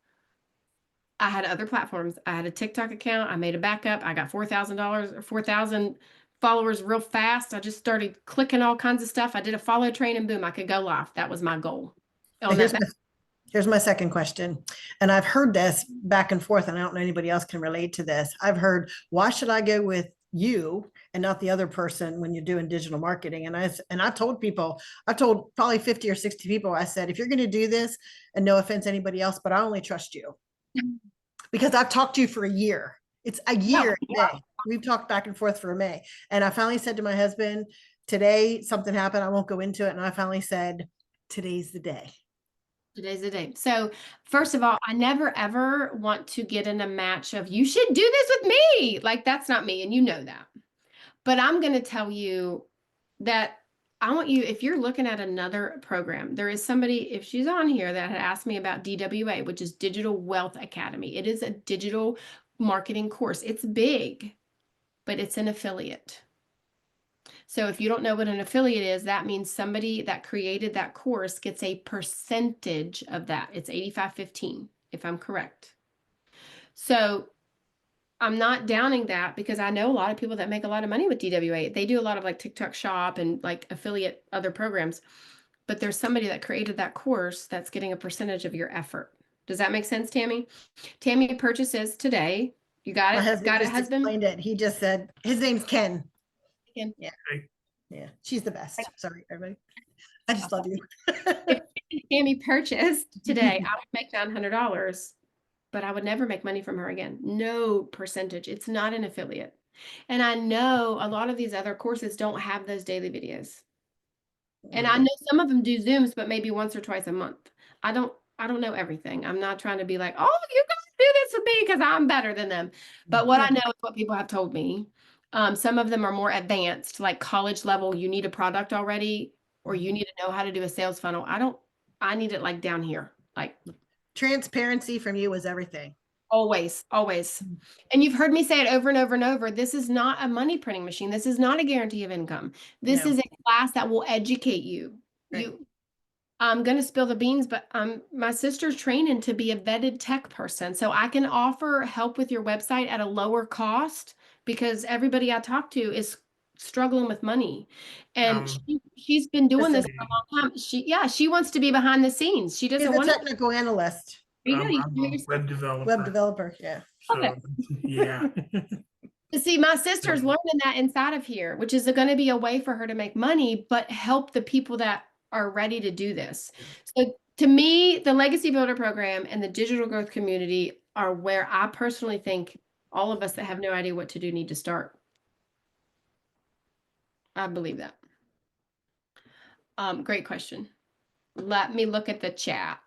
I had other platforms. I had a TikTok account. I made a backup. I got $4,000 or 4,000 followers real fast. I just started clicking all kinds of stuff. I did a follow train and boom, I could go live. That was my goal. So here's my second question. And I've heard this back and forth, and I don't know anybody else can relate to this. I've heard, why should I go with you and not the other person when you're doing digital marketing? And I told people, I told probably 50 or 60 people, I said, if you're going to do this, and no offense to anybody else, but I only trust you because I've talked to you for a year. It's a year. We've talked back and forth for May. And I finally said to my husband, today something happened. I won't go into it. And I finally said, today's the day. Today's the day. So first of all, I never ever want to get in a match of, you should do this with me. Like, that's not me. And you know that. But I'm going to tell you that I want you, if you're looking at another program, there is somebody, if she's on here, that had asked me about DWA, which is Digital Wealth Academy. It is a digital marketing course. It's big, but it's an affiliate. So if you don't know what an affiliate is, that means somebody that created that course gets a percentage of that. It's 85-15, if I'm correct. So I'm not downing that, because I know a lot of people that make a lot of money with DWA. They do a lot of like TikTok Shop and like affiliate other programs, but there's somebody that created that course that's getting a percentage of your effort. Does that make sense, Tammy? Tammy purchases today. You got it? My husband Got it, just husband? explained it. He just said, his name's Ken. Ken. Yeah. Yeah. She's the best. Sorry, everybody. I just love you. If Tammy purchased today, I would make $900, but I would never make money from her again. No percentage. It's not an affiliate. And I know a lot of these other courses don't have those daily videos. And I know some of them do Zooms, but maybe once or twice a month. I don't know everything. I'm not trying to be like, oh, you guys do this with me because I'm better than them. But what I know is what people have told me. Some of them are more advanced, like college level, you need a product already, or you need to know how to do a sales funnel. I need it like down here, like Transparency from you is everything. always, always. And you've heard me say it over and over and over. This is not a money printing machine. This is not a guarantee of income. This No. is a class that will educate you. Right. I'm going to spill the beans, but my sister's training to be a vetted tech person. So I can offer help with your website at a lower cost because everybody I talk to is struggling with money. And she's been doing this for a long time. She wants to be behind the scenes. She He's doesn't a want to. technical analyst, You I'm do a yourself. web developer. web developer. Yeah. So, yeah. See, my sister's learning that inside of here, which is going to be a way for her to make money, but help the people that are ready to do this. So to me, the Legacy Builder program and the digital growth community are where I personally think all of us that have no idea what to do need to start. I believe that. Great question. Let me look at the chat.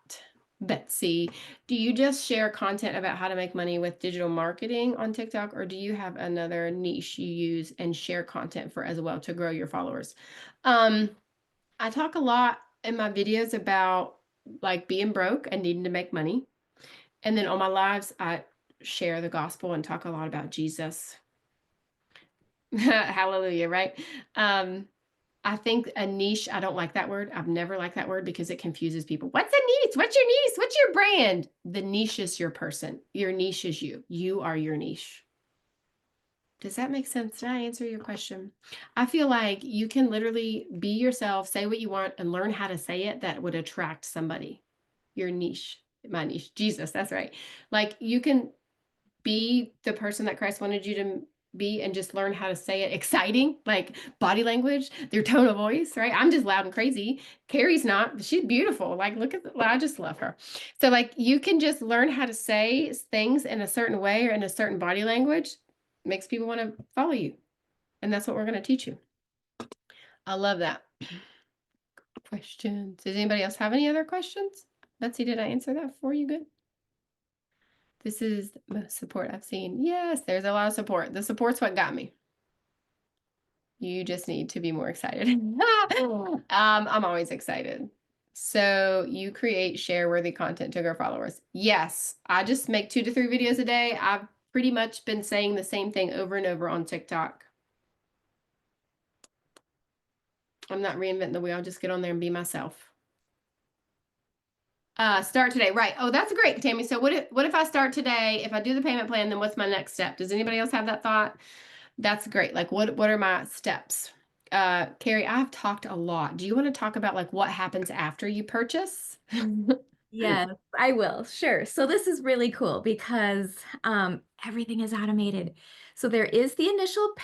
Betsy, do you just share content about how to make money with digital marketing on TikTok, or do you have another niche you use and share content for as well to grow your followers? I talk a lot in my videos about like being broke and needing to make money. And then on my lives, I share the gospel and talk a lot about Jesus. Hallelujah, right? I think a niche, I don't like that word. I've never liked that word because it confuses people. What's a niche? What's your niche? What's your brand? The niche is your person. Your niche is you. You are your niche. Does that make sense? Did I answer your question? I feel like you can literally be yourself, say what you want, and learn how to say it that would attract somebody. Your niche, my niche, Jesus, that's right. Like you can be the person that Christ wanted you to be and just learn how to say it exciting, like body language, their tone of voice, right? I'm just loud and crazy. Carrie's not, she's beautiful. Like, look at, I just love her. So like, you can just learn how to say things in a certain way or in a certain body language, makes people want to follow you. And that's what we're going to teach you. I love that. Questions. Does anybody else have any other questions? Betsy, did I answer that for you good? This is the most support I've seen. Yes, there's a lot of support. The support's what got me. You just need to be more excited. I'm always excited. So you create share-worthy content to grow followers. Yes, I just make 2 to 3 videos a day. I've pretty much been saying the same thing over and over on TikTok. I'm not reinventing the wheel. I'll just get on there and be myself. Start today. Right. Oh, that's great, Tammy. So what if I start today? If I do the payment plan, then what's my next step? Does anybody else have that thought? That's great. Like what are my steps? Carrie, I've talked a lot. Do you want to talk about like what happens after you purchase? Yes, I will. Sure. So this is really cool because everything is automated. So there is the initial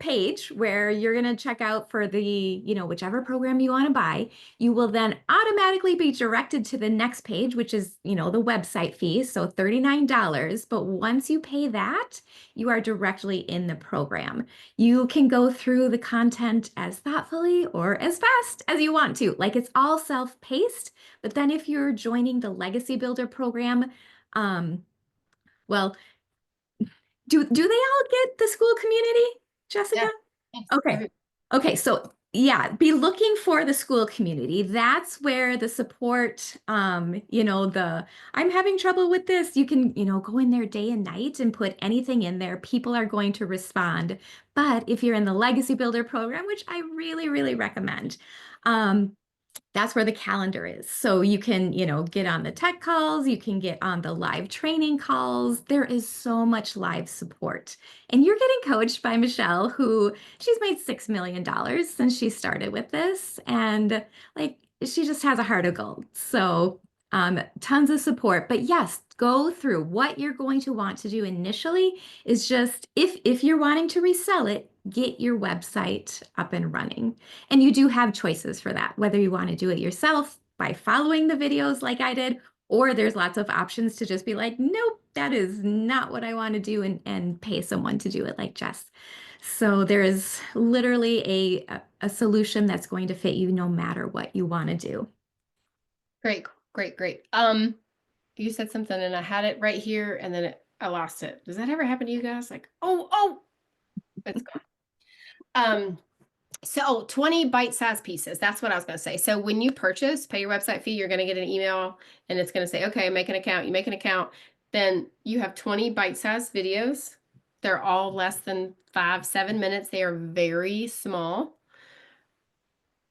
page where you're going to check out for the, whichever program you want to buy. You will then automatically be directed to the next page, which is, the website fee. So $39. But once you pay that, you are directly in the program. You can go through the content as thoughtfully or as fast as you want to. Like it's all self-paced. But then if you're joining the Legacy Builder program, well, do they all get the school community, Jessica? Yes. Okay. Okay. So yeah, be looking for the school community. That's where the support, I'm having trouble with this. You can, go in there day and night and put anything in there. People are going to respond. But if you're in the Legacy Builder program, which I really, really recommend, that's where the calendar is. So you can, get on the tech calls, you can get on the live training calls. There is so much live support. And you're getting coached by Michelle, who she's made $6 million since she started with this. And like, she just has a heart of gold. So tons of support. But yes, go through what you're going to want to do initially is just, if you're wanting to resell it, get your website up and running. And you do have choices for that, whether you want to do it yourself by following the videos like I did, or there's lots of options to just be like, nope, that is not what I want to do and pay someone to do it like Jess. So there is literally a solution that's going to fit you no matter what you want to do. Great, great, great. You said something and I had it right here and then I lost it. Does that ever happen to you guys? Like, oh, it's gone. So 20 bite-sized pieces. That's what I was going to say. So when you purchase, pay your website fee, you're going to get an email and it's going to say, okay, make an account. You make an account. Then you have 20 bite-sized videos. They're all less than 5-7 minutes. They are very small.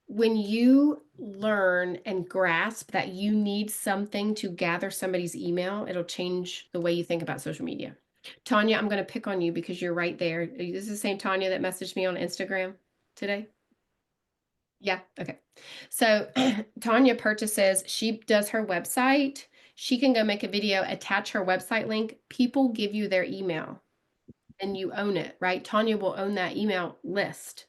When you learn and grasp that you need something to gather somebody's email, it'll change the way you think about social media. Tanya, I'm going to pick on you because you're right there. This is the same Tanya that messaged me on Instagram today. Yeah. Okay. So Tanya purchases, she does her website. She can go make a video, attach her website link. People give you their email and you own it, right? Tanya will own that email list.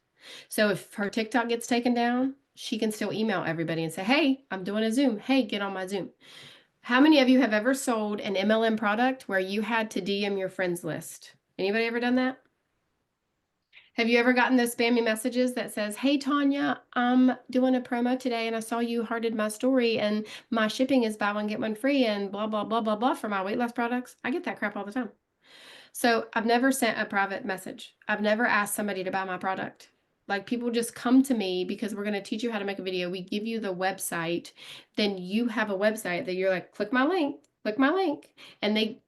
So if her TikTok gets taken down, she can still email everybody and say, hey, I'm doing a Zoom. Hey, get on my Zoom. How many of you have ever sold an MLM product where you had to DM your friends list? Anybody ever done that? Have you ever gotten those spammy messages that says, hey, Tanya, I'm doing a promo today and I saw you hearted my story and my shipping is buy one, get one free and blah, blah, blah, blah, blah for my weight loss products? I get that crap all the time. So I've never sent a private message. I've never asked somebody to buy my product. Like people just come to me because we're going to teach you how to make a video. We give you the website. Then you have a website that you're like, click my link, and they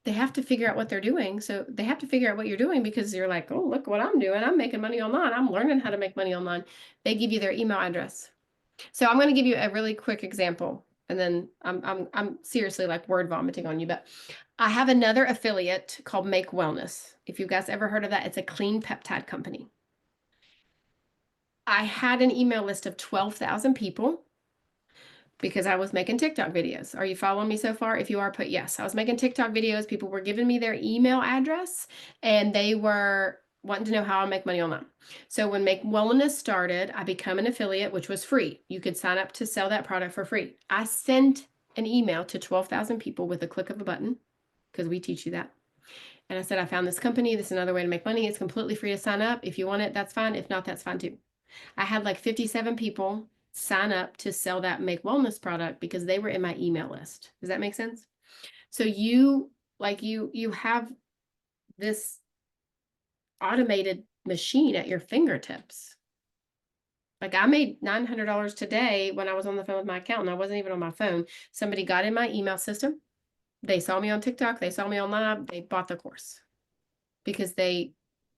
have to figure out what they're doing. So they have to figure out what you're doing because you're like, oh, look what I'm doing. I'm making money online. I'm learning how to make money online. They give you their email address. So I'm going to give you a really quick example. And then I'm seriously like word vomiting on you, but I have another affiliate called Make Wellness. If you guys ever heard of that, it's a clean peptide company. I had an email list of 12,000 people because I was making TikTok videos. Are you following me so far? If you are, put yes. I was making TikTok videos. People were giving me their email address and they were wanting to know how I make money online. So when Make Wellness started, I became an affiliate, which was free. You could sign up to sell that product for free. I sent an email to 12,000 people with a click of a button because we teach you that. And I said, I found this company. This is another way to make money. It's completely free to sign up. If you want it, that's fine. If not, that's fine too. I had like 57 people sign up to sell that Make Wellness product because they were in my email list. Does that make sense? So you have this automated machine at your fingertips. Like I made $900 today when I was on the phone with my accountant. I wasn't even on my phone. Somebody got in my email system. They saw me on TikTok. They saw me online. They bought the course because they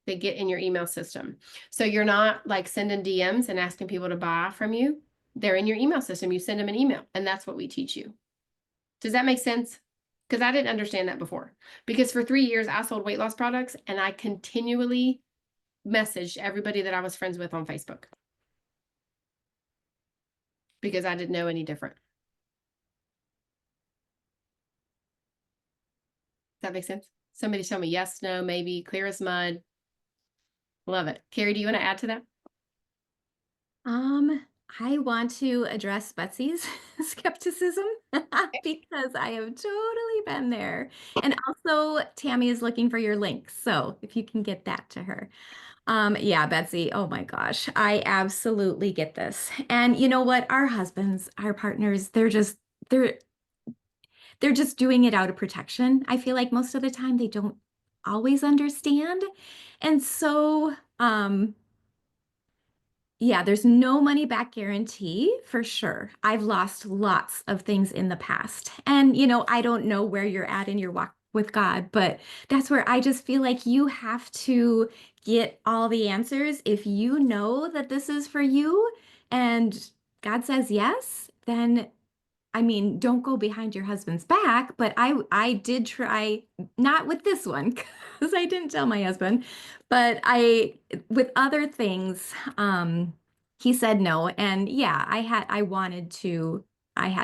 get in your email system. So you're not like sending DMs and asking people to buy from you. They're in your email system. You send them an email and that's what we teach you. Does that make sense? Because I didn't understand that before. Because for 3 years, I sold weight loss products and I continually messaged everybody that I was friends with on Facebook. Because I didn't know any different. Does that make sense? Somebody tell me yes, no, maybe, clear as mud. Love it. Carrie, do you want to add to that? I want to address Betsy's skepticism because I have totally been there. And also Tammy is looking for your link. So if you can get that to her. Yeah, Betsy, oh my gosh, I absolutely get this. And you know what? Our husbands, our partners, they're just doing it out of protection. I feel like most of the time they don't always understand. And so, yeah, there's no money back guarantee for sure. I've lost lots of things in the past. And, I don't know where you're at in your walk with God, but that's where I just feel like you have to get all the answers. If you know that this is for you and God says yes, then don't go behind your husband's back, but I did try, not with this one, because I didn't tell my husband, but with other things, he said no. And yeah, I had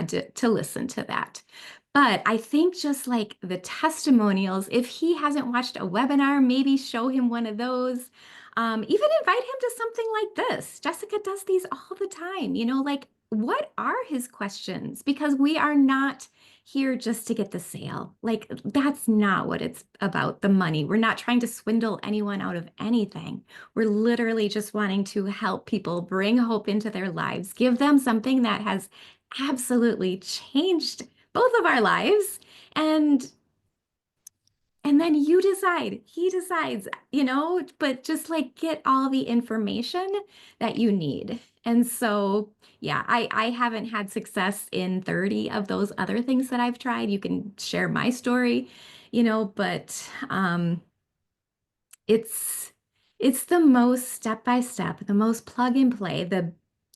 to listen to that. But I think just like the testimonials, if he hasn't watched a webinar, maybe show him one of those. Even invite him to something like this. Jessica does these all the time, like what are his questions? Because we are not here just to get the sale. Like, that's not what it's about, the money. We're not trying to swindle anyone out of anything. We're literally just wanting to help people bring hope into their lives, give them something that has absolutely changed both of our lives. And then you decide, he decides, but just like get all the information that you need. And so, yeah, I haven't had success in 30 of those other things that I've tried. You can share my story, but it's the most step by step, the most plug and play,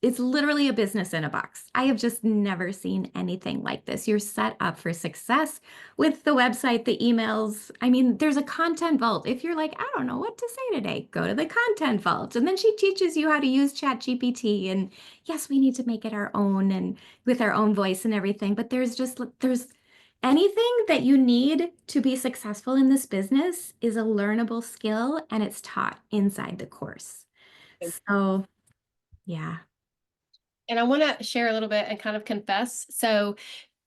it's literally a business in a box. I have just never seen anything like this. You're set up for success with the website, the emails. I mean, there's a content vault. If you're like, I don't know what to say today, go to the content vault. And then she teaches you how to use ChatGPT. And yes, we need to make it our own and with our own voice and everything. But there's anything that you need to be successful in this business is a learnable skill, and it's taught inside the course. So, yeah. And I want to share a little bit and kind of confess. So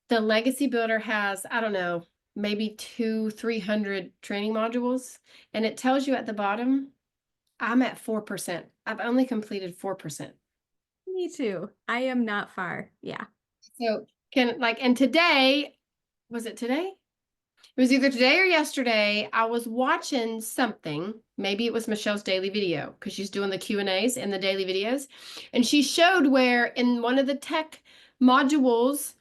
the Legacy Builder has, I don't know, maybe 200-300 training modules. And it tells you at the bottom, I'm at 4%. I've only completed 4%. Me too. I am not far. Yeah. So and today, was it today? It was either today or yesterday. I was watching something. Maybe it was Michelle's daily video because she's doing the Q&As in the daily videos. And she showed where in one of the tech modules,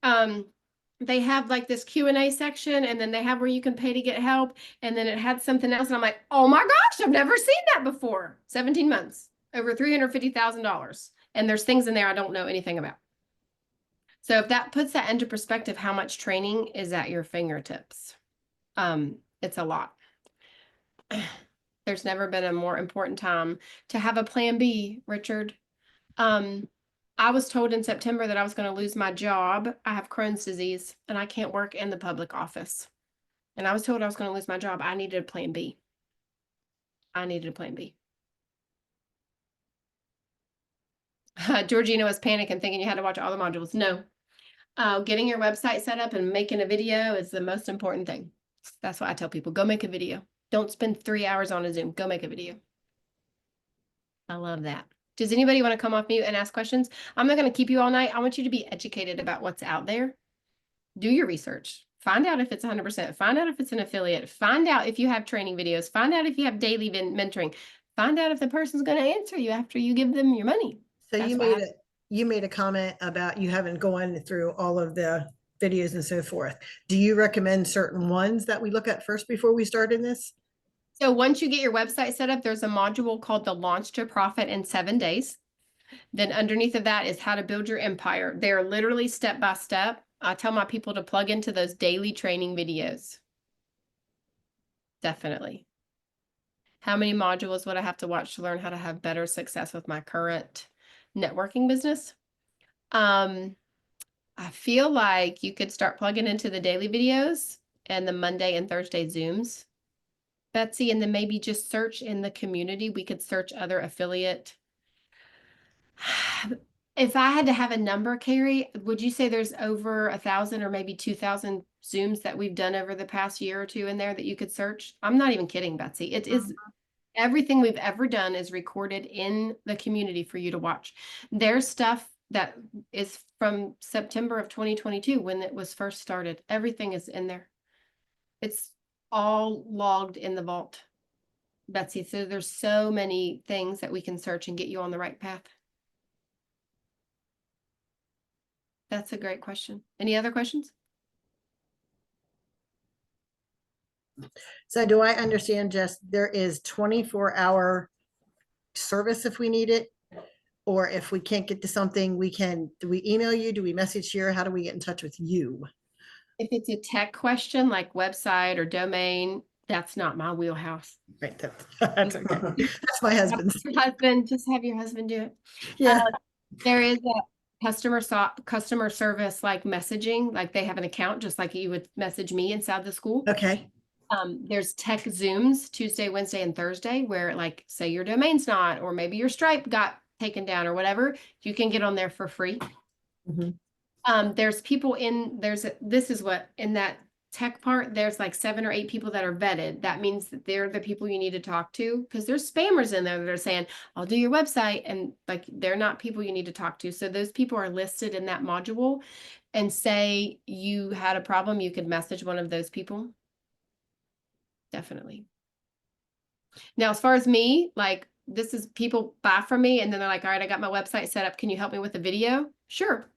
they have like this Q&A section, and then they have where you can pay to get help. And then it had something else. And I'm like, oh my gosh, I've never seen that before. 17 months, over $350,000. And there's things in there I don't know anything about. So if that puts that into perspective, how much training is at your fingertips? It's a lot. There's never been a more important time to have a plan B, Richard. I was told in September that I was going to lose my job. I have Crohn's disease and I can't work in the public office. And I was told I was going to lose my job. I needed a plan B. Georgina was panicking, thinking you had to watch all the modules. No. Getting your website set up and making a video is the most important thing. That's why I tell people, go make a video. Don't spend 3 hours on a Zoom. Go make a video. I love that. Does anybody want to come off mute and ask questions? I'm not going to keep you all night. I want you to be educated about what's out there. Do your research. Find out if it's 100%. Find out if it's an affiliate. Find out if you have training videos. Find out if you have daily mentoring. Find out if the person's going to answer you after you give them your money. So That's you made a comment about you haven't gone through all of the videos and so forth. Do you recommend certain ones that we look at first before we start in this? So once you get your website set up, there's a module called the Launch to Profit in 7 Days. Then underneath of that is how to build your empire. They're literally step by step. I tell my people to plug into those daily training videos. Definitely. How many modules would I have to watch to learn how to have better success with my current networking business? I feel like you could start plugging into the daily videos and the Monday and Thursday Zooms, Betsy, and then maybe just search in the community. We could search other affiliate. If I had to have a number, Carrie, would you say there's over 1,000 or maybe 2,000 Zooms that we've done over the past year or two in there that you could search? I'm not even kidding, Betsy. It is everything we've ever done is recorded in the community for you to watch. There's stuff that is from September of 2022 when it was first started. Everything is in there. It's all logged in the vault, Betsy. So there's so many things that we can search and get you on the right path. That's a great question. Any other questions? So do I understand just there is 24-hour service if we need it? Or if we can't get to something, do we email you? Do we message here? How do we get in touch with you? If it's a tech question like website or domain, that's not my wheelhouse. Right, that's okay. That's my husband's. Just have your husband do it. Yeah. There is a customer service like messaging, like they have an account just like you would message me inside the school. Okay. There's tech Zooms Tuesday, Wednesday, and Thursday where like say your domain's not, or maybe your Stripe got taken down or whatever, you can get on there for free. Mhm. There's people in, this is what, in that tech part, there's like 7 or 8 people that are vetted. That means that they're the people you need to talk to, because there's spammers in there that are saying, I'll do your website, and like, they're not people you need to talk to. So those people are listed in that module, and say you had a problem, you could message one of those people. Definitely. Now, as far as me, like, this is people buy from me and then they're like, all right, I got my website set up. Can you help me with a video? Sure.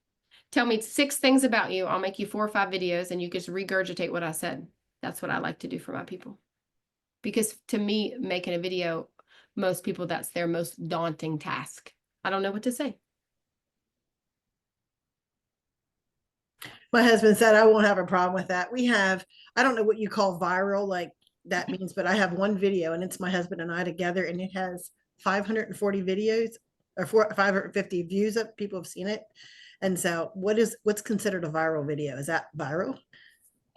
Tell me 6 things about you. I'll make you 4 or 5 videos and you just regurgitate what I said. That's what I like to do for my people. Because to me, making a video, most people, that's their most daunting task. I don't know what to say. My husband said I won't have a problem with that. We have, I don't know what you call viral, like that means, but I have one video and it's my husband and I together, and it has 540 videos or 550 views up. People have seen it. And so what's considered a viral video? Is that viral?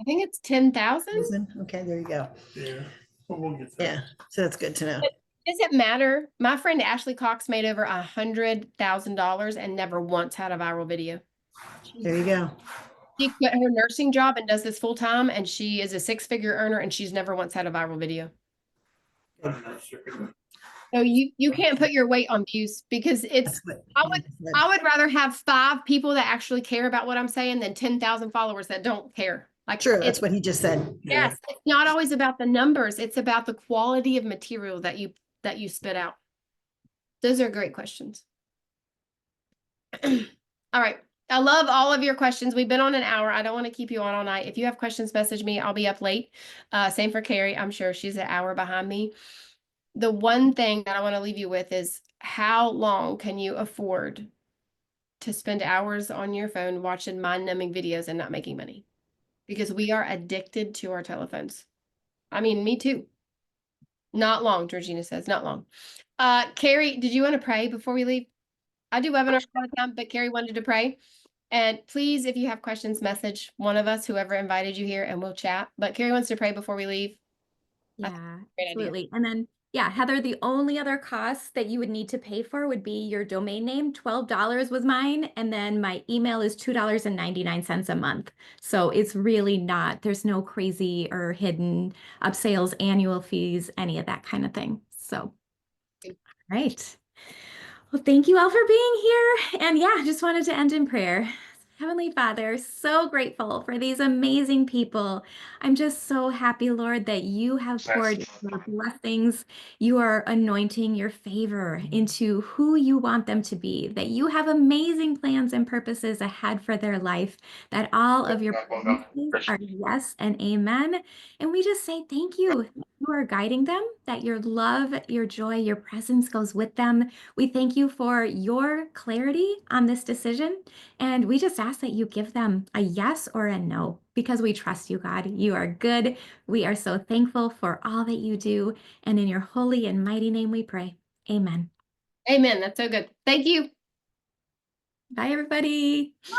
I think it's 10,000. Okay, there you go. Yeah. But we'll get Yeah. there. So that's good to know. Does it matter? My friend Ashley Cox made over $100,000 and never once had a viral video. There you go. She quit her nursing job and does this full time, and she is a 6-figure earner, and she's never once had a viral video. I'm not sure. So you can't put your weight on views, because it's, That's what I would- he said. I would rather have 5 people that actually care about what I'm saying than 10,000 followers that don't care. Like, True, it's, that's what he just said. Yeah. yes, it's not always about the numbers. It's about the quality of material that you spit out. Those are great questions. All right. I love all of your questions. We've been on an hour. I don't want to keep you on all night. If you have questions, message me. I'll be up late. Same for Carrie. I'm sure she's an hour behind me. The one thing that I want to leave you with is, how long can you afford to spend hours on your phone watching mind-numbing videos and not making money? Because we are addicted to our telephones. I mean, me too. Not long, Georgina says, not long. Carrie, did you want to pray before we leave? I do webinars all the time, but Carrie wanted to pray. And please, if you have questions, message one of us, whoever invited you here, and we'll chat. But Carrie wants to pray before we leave. Yeah, Great idea. absolutely. And then, yeah, Heather, the only other cost that you would need to pay for would be your domain name. $12 was mine. And then my email is $2.99 a month. So it's really not, there's no crazy or hidden upsales, annual fees, any of that kind of thing. So, all right. Well, thank you all for being here. And yeah, just wanted to end in prayer. Heavenly Father, so grateful for these amazing people. I'm just so happy, Lord, that you have poured your blessings, you are anointing your favor into who you want them to be, that you have amazing plans and purposes ahead for their life, that all of your promises are yes and amen. And we just say thank you. You are guiding them, that your love, your joy, your presence goes with them. We thank you for your clarity on this decision. And we just ask that you give them a yes or a no, because we trust you, God. You are good. We are so thankful for all that you do. And in your holy and mighty name we pray. Amen. Amen. That's so good. Thank you. Bye, everybody. Bye.